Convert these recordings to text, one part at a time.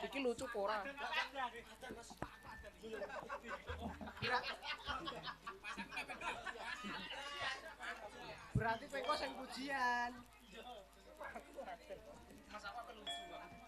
Iki lucu apa ora? Berarti peko sing pujian. Mas apa lucu banget.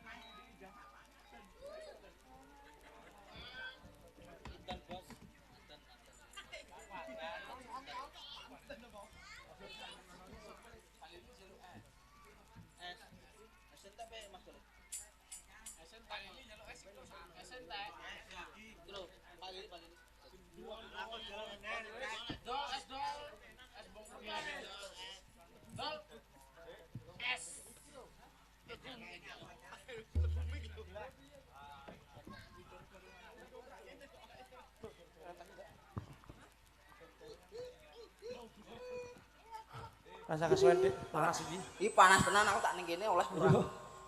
Rasa kesuwen Dik, panas iki. Iki panas tenan aku tak ning kene oleh ora.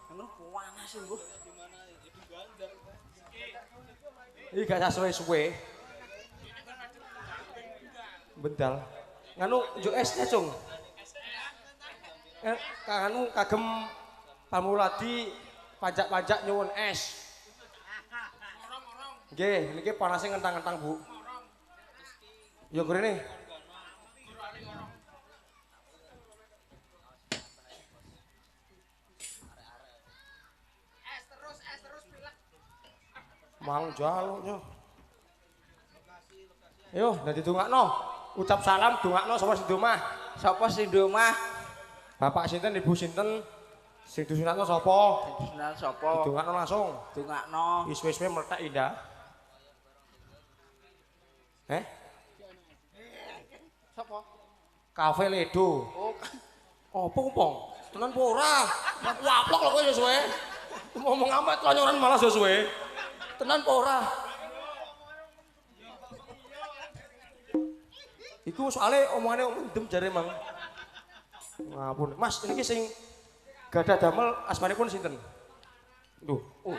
Ngono panas sih, Bu. Iki gak suwe-suwe. Bendal. Nganu njuk esnya, Cung. Kanu kagem pamuladi pajak-pajak nyuwun es. Nggih, niki panase ngentang-ngentang, Bu. Ya grene. Mang jaluknya. Yo, dadi dongakno. Ucap salam dongakno sapa sing domah? Sapa sing domah? Bapak sinten, Ibu sinten? Sing disunatno sapa? Sing disunat sapa? Dongakno langsung. Dongakno. Wis-wis meletak indah. Sapa? Kafe Ledo. Oh, Apa kupong? Tenan apa ora? Aku aplok lho kowe suwe. Ngomong amat lonyoran malah suwe. Tenan apa ora? Iku soalnya omongane om mendem jare Mang. Ngapun. Mas, niki sing gadah damel asmanipun sinten? Duh. Oh.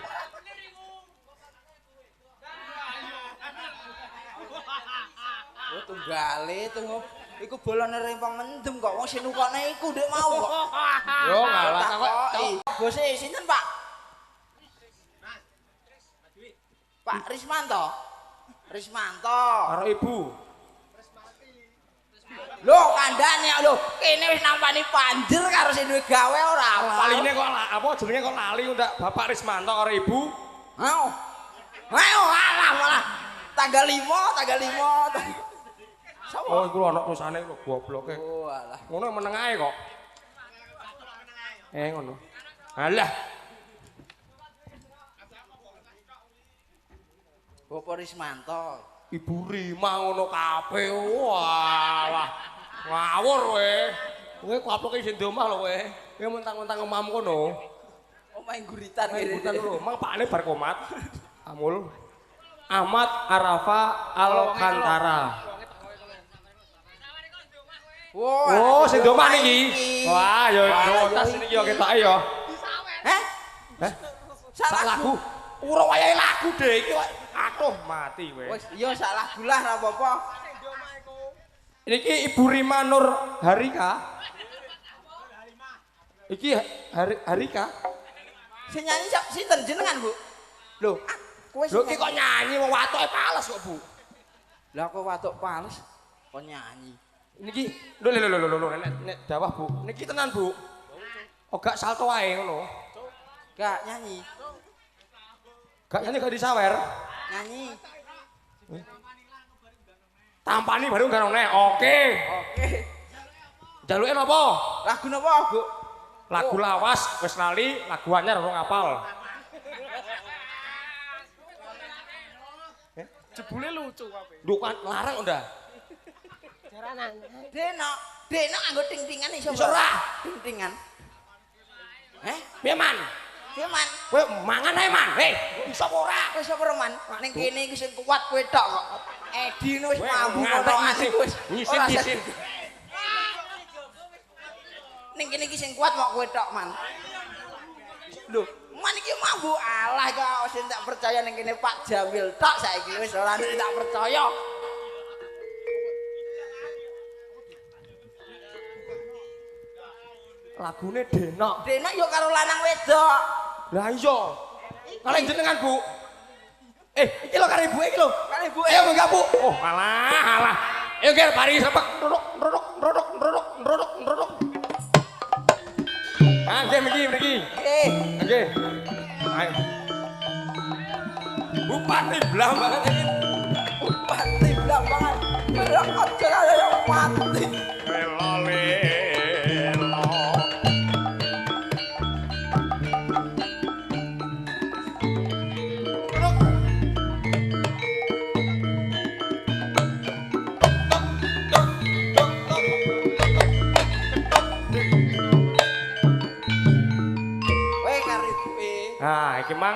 Oh, tunggale tunggu. Iku bolone rempong mendem kok wong sing nukokne iku ndek mau kok. Yo ngalah kok. Bose sinten, Pak? Pak Rismanto. Rismanto. Karo Ibu. Lho kandhane lho, kene wis nampani panjer karo sing duwe gawe ora apa. Laline kok apa jenenge kok lali ndak Bapak Rismanto karo Ibu. Ayo. Ayo alah malah tanggal 5, tanggal 5. Sapa? Oh, iku ana tulisane lho gobloke. Oh, alah. Ngono meneng ae kok. Ngono. Alah. Bapak Rismanto. Ibu Rima ngono kabeh. Walah. Ngawur kowe. Kowe kaploke sing domah lho kowe. Kowe mentang-mentang omahmu kono. Omahe guritan kene. Guritan lho, mang pakne bar komat. Amul. Ahmad Arafa Alkantara. Oh, sing domah niki. Wah, ya tas niki yo ketoke yo. Heh? Sak lagu. Ora wayahe lagu deh iki kok. Aduh, mati kowe. Wis, iya sak lagu lah ora apa-apa. Niki Ibu Rima Nur Harika. Iki Harika. Sing nyanyi sinten jenengan, Bu? Lho, kowe Lho iki kok nyanyi wong watoke pales kok, Bu. Lah kok watuk pales kok nyanyi. Niki lho nek dawah, Bu. Niki tenan, Bu. Oh gak salto wae ngono. Gak nyanyi. Gak nyanyi gak disawer. Nyanyi. Tampani baru gak neh. Oke. Jaluke napa? Lagu napa, Bu? Lagu lawas wis lali, lagu anyar ora ngapal. Jebule lucu kabeh. Nduk kan larang ndak? Jaranan. Deno nganggo ting-tingan iso ora? Ting-tingan. Piye man? Piye man? Kowe mangan ae man. Iso apa ora? Wis apa man? Ning kene iki sing kuat kowe tok kok. Edi wis mambu kotokan iku wis. Ngisin. Ning kene iki sing kuat mok kowe tok man. Lho, man iki mambu alah kok sing tak percaya ning kene Pak Jamil tok saiki wis ora tak percaya. Lagune Denok. Denok yo karo lanang wedok. Lah iya. Kalian jenengan, Bu. Iki lho karo ibuke iki lho. Karo ibuke. Ayo enggak, Bu. Oh, alah. Ayo ger mari sepek. Rodok. Ah, nggih mriki. Nggih. Ayo. Bupati Blambangan iki. Bupati Blambangan. Berangkat jalan yang mati. Nah, iki mang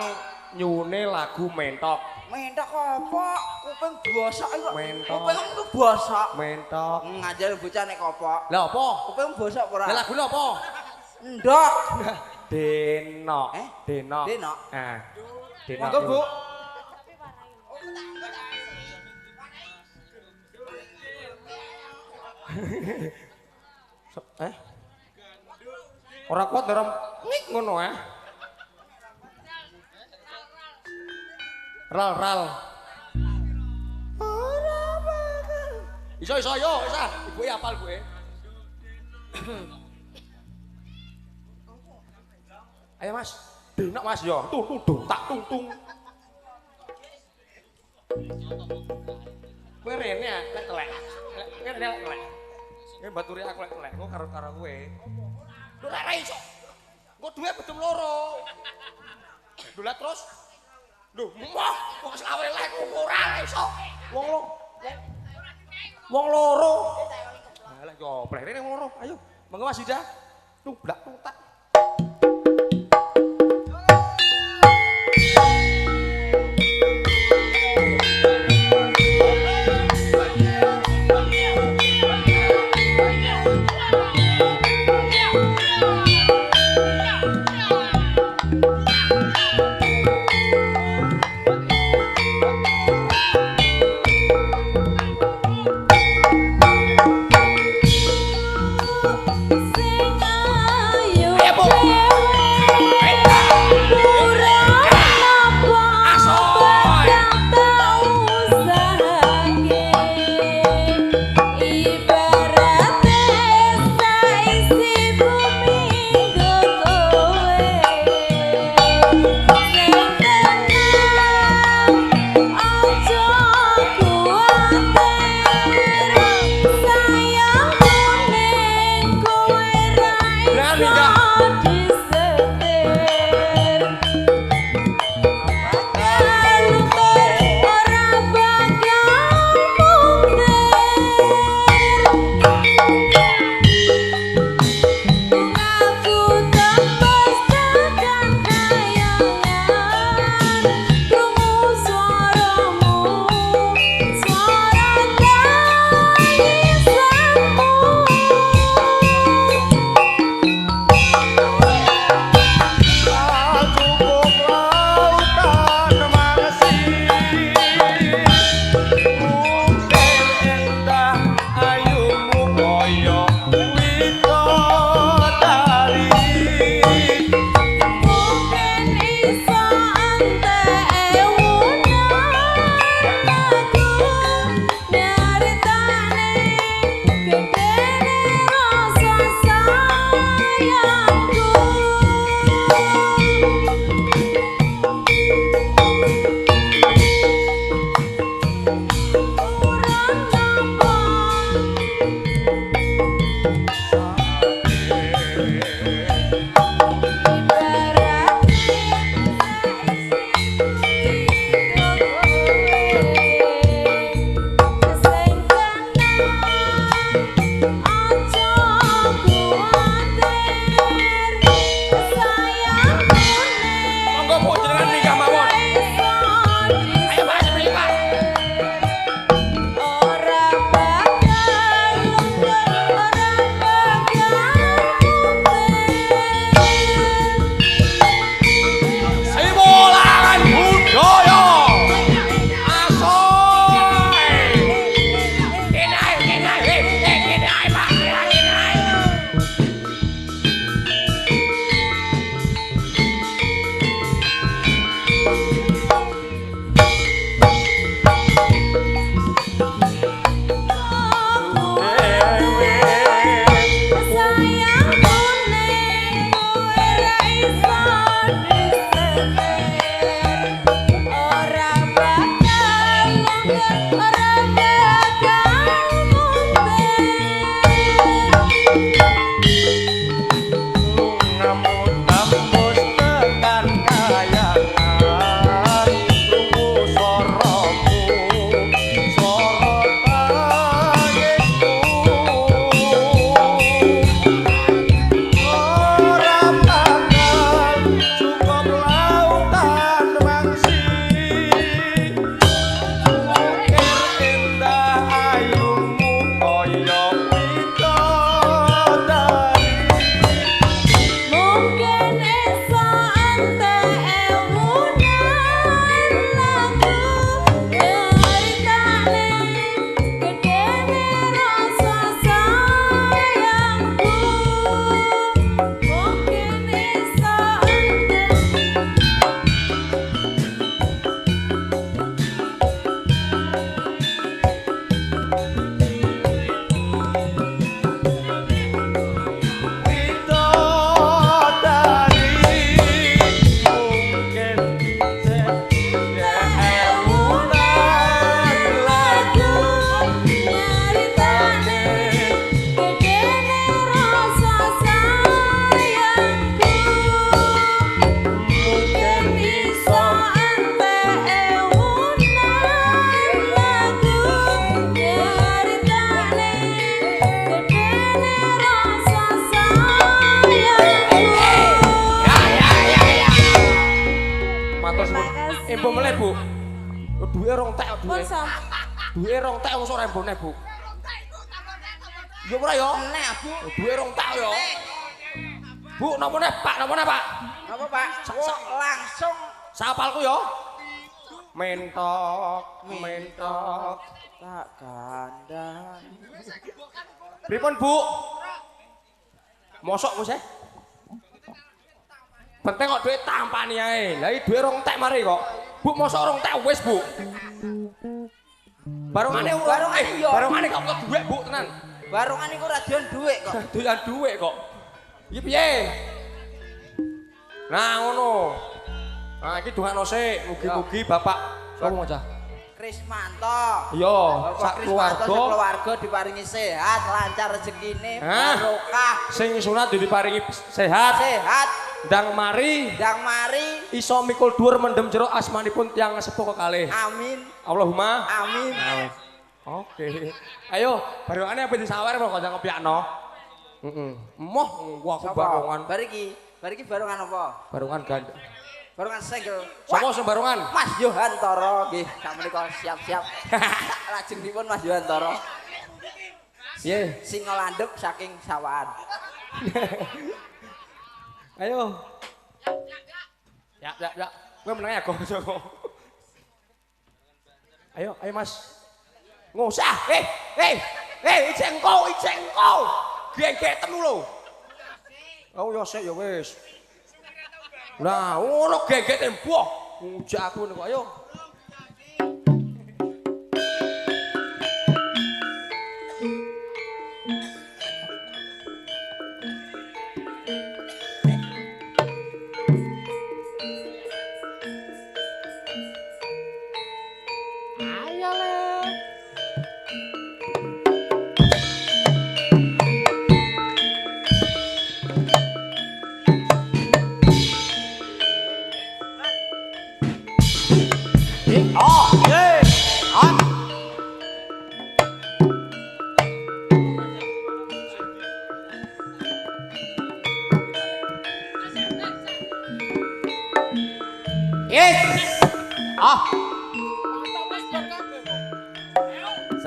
nyune lagu mentok. Mentok apa? Kuping bosok iku. Mentok. Kuping iku bosok. Mentok. Ngajar bocah nek kopok. Lah apa? Kuping bosok ora? Lah lagune apa? Ndok. Denok. Denok. Ah. Denok. Monggo, Bu. Ora kuat dalam ngik ngono Ral. Iso yo, ibu apal gue. Ayo Mas, Denok Mas yo. Tung tak tung. Kowe rene lek telek. Kowe baturi aku lek telek, kok karo kowe. Lho ora iso. Engko duwe bedem loro. Dolat terus. Lho, kok selawe lek ora iso. Wong loro. Lah yo brene wong loro. Ayo, monggo Mas Yuda. Tublak tak. Rembo meleh, Bu. Duwe rong tek duwe. Pun sam. Duwe rong tek wong rembone, Bu. Yo ora yo. Nek, Bu. Duwe rong tek yo. Bu, nomone Pak, nomone Pak. Apa, Pak? Langsung Sapalku yo. Mentok, mentok. tak kandang. Pripun, Bu? Mosok wis penting kok duit tampani ae. Lah iki duwe rong tek mari kok. Bu mosok rong tek wis, Bu. Barungane yo. Barungane kok duwe, Bu, tenan. Barongan iku radion dhuwit kok. Doyan duwe kok. Iki piye? Nah, ngono. Nah, iki dongakno sik, mugi-mugi Bapak sopo aja. Krismanto. Iya, Bapak sak Krismanto keluarga keluarga diparingi sehat, lancar rezekine, Hah? barokah, sing sunat diparingi sehat, sehat, ndang mari ndang mari. iso mikul dhuwur mendem jero asmanipun tiyang sepuh kekalih. Amin. Allahumma Amin. Oke. Ayo, barokane apa disawar kok kanca ngepiakno. Heeh. Moh aku barongan. Bariki barongan apa? Barongan ganda. Barongan single. Sopo sing barongan? Mas Yohantoro nggih, sakmenika siap-siap. Lajengipun Mas Yohantoro. Piye? Singa landhep saking sawahan. Ayo. Ya. Kowe meneng ya kok. Ayo Mas. Ngusah. Ijengko. Gegetemu lho. Oh ya sik ya wis. Lah, ngono gegete mbuh. Ngujak aku niku ayo.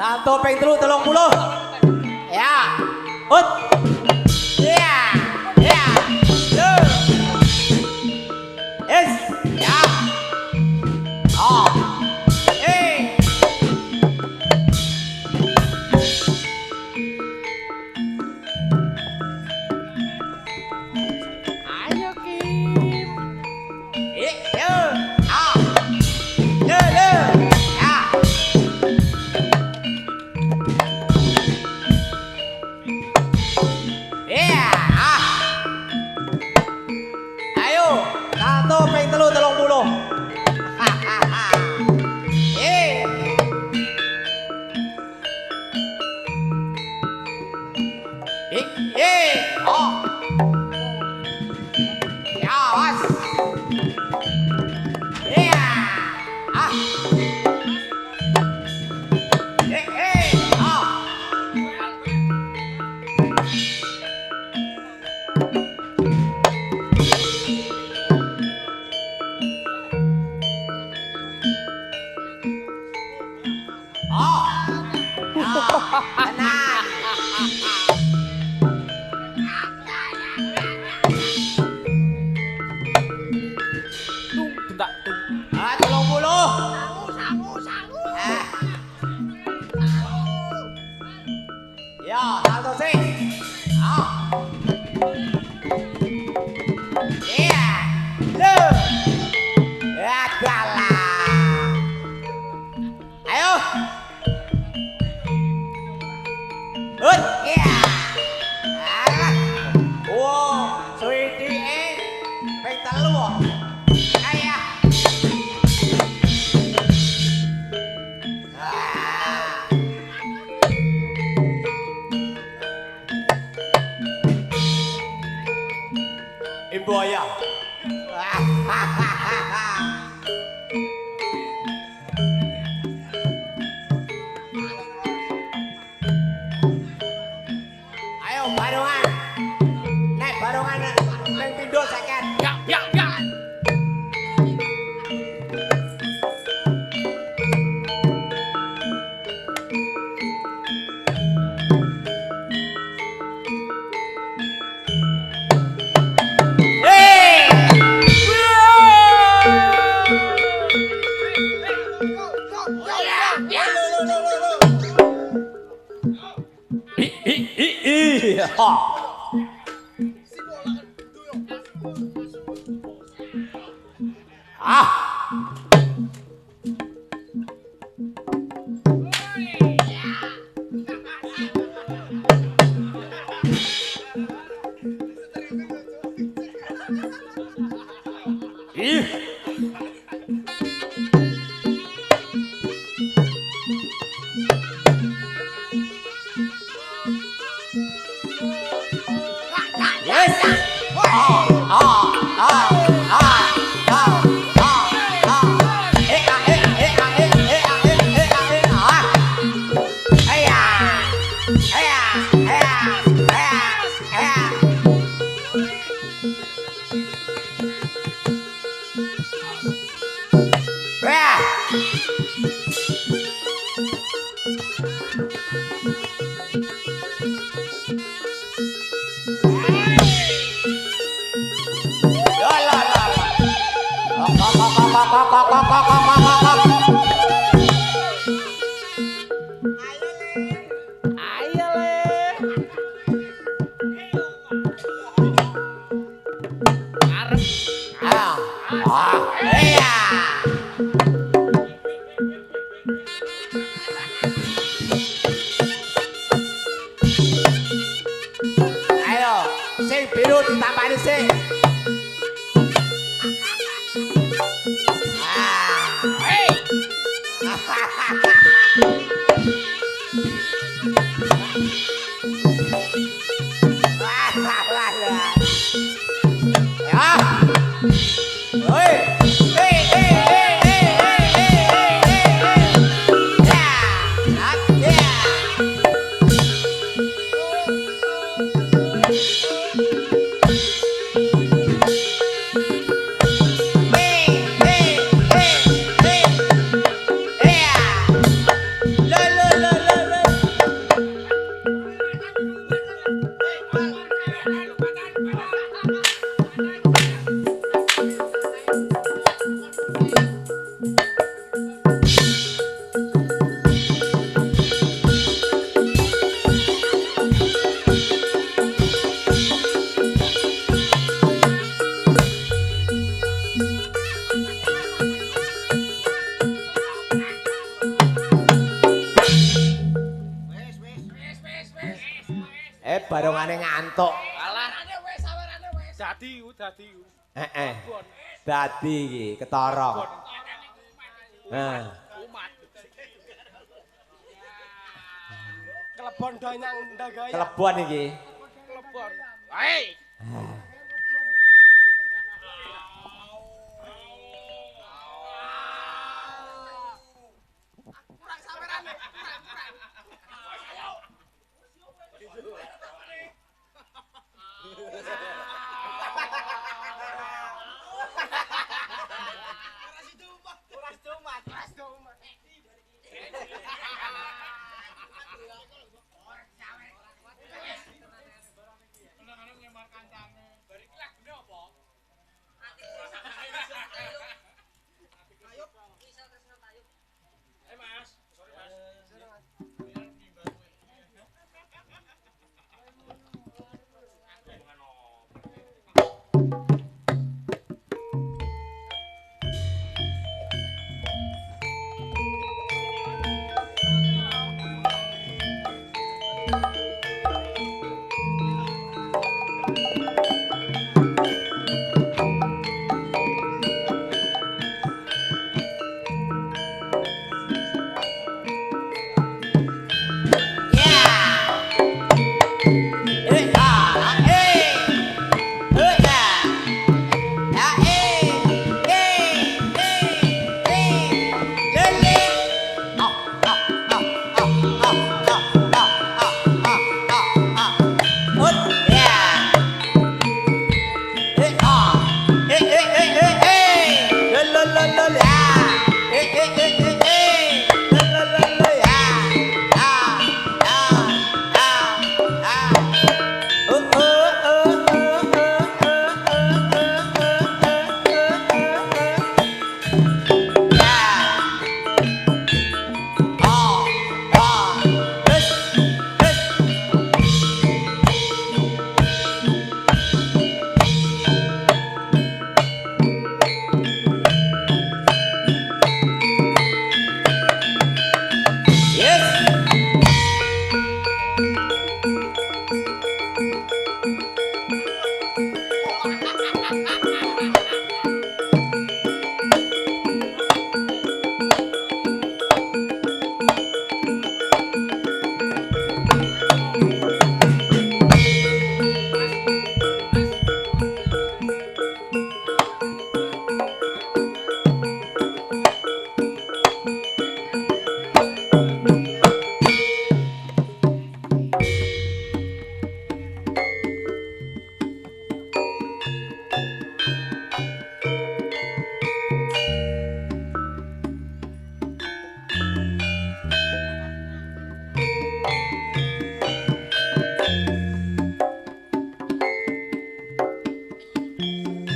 Satu ping 30. Ya. Ut. Ya. Ya. Yo. Es. Ya. Oh. Ayo Kim. Yo. Ah. Yo. Ya. Ayo, 1 ping 30. Oh. Ya, was. Ah. Oh. Tenang. Tundak. 30. Ya, satu sih. Iya. Lu. Ya, kalah. Ayo. Hut. Iya. Alah. Wow, sweetie ping 3. Ayo. Ibu ayah. Ayo barongan. Naik barongan nang pindho saken. Ya. teko. Ah. Ih. Yes. Ayo le. Arep. Ayo, sing biru ditampani sing. Hei. Barongane ngantuk. Alah. Dadi. Heeh. Dadi iki ketara. Nah, Umat. Kelebon danyang ndagaya. kelebon iki. Kelebon. Hei.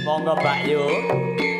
Monggo Mbak Yu.